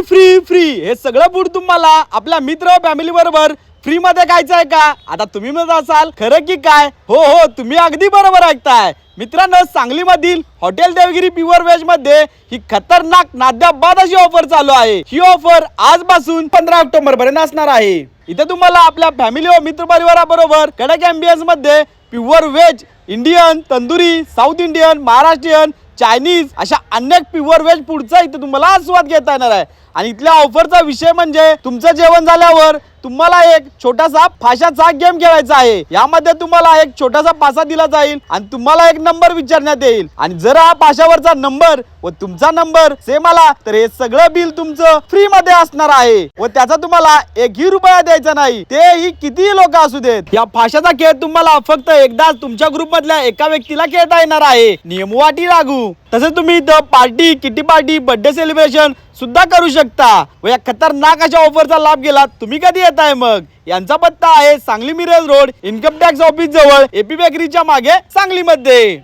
Free free हे सगळं food तुम्हाला आपल्या मित्र फॅमिली बरोबर फ्री मध्ये खायचं आहे का? आता तुम्ही म्हणत असाल खरं की काय? हो हो, तुम्ही अगदी बरोबर ऐकताय मित्रांनो. सांगलीमधील हॉटेल देवगिरी प्युअर व्हेज मध्ये ही खतरनाक नाद्याबाद अशी ऑफर चालू आहे. ही ऑफर आजपासून 15 ऑक्टोबर पर्यंत असणार आहे. इथे तुम्हाला आपल्या फॅमिली व मित्र परिवाराबरोबर कडक एम्बियन्स मध्ये pure veg, Indian, tandoori, south Indian, Maharashtrian, Chinese अशा अनेक प्युअर व्हेज फूडचा इथे तुम्हाला आस्वाद घेता येणार आहे. आणि इथल्या ऑफरचा विषय म्हणजे तुमचं जेवण झाल्यावर तुम्हाला एक छोटासा फाशाचा गेम खेळायचा आहे. यामध्ये तुम्हाला एक छोटासा पासा दिला जाईल आणि तुम्हाला एक नंबर विचारण्यात येईल. आणि जर हा पाशावरचा नंबर व तुमचा नंबर सेम आला तर हे सगळं बिल तुमचं फ्री मध्ये असणार आहे व त्याचा तुम्हाला 1ही रुपया द्यायचा नाही, तेही कितीही लोक असू देत. या फाशाचा खेळ तुम्हाला फक्त एकदाच तुमच्या ग्रुप मधल्या एका व्यक्तीला खेळता येणार आहे. नियमवाटी लागू. तसेच तुम्ही इथं party, kitty party, birthday celebration सुद्धा करू शकता. व या खतरनाक अशा ऑफरचा लाभ गेला तुम्ही कधी येताय मग? यांचा पत्ता आहे Sangli Miraj road, income tax office जवळ, एपी बेकरीच्या मागे, सांगलीमध्ये.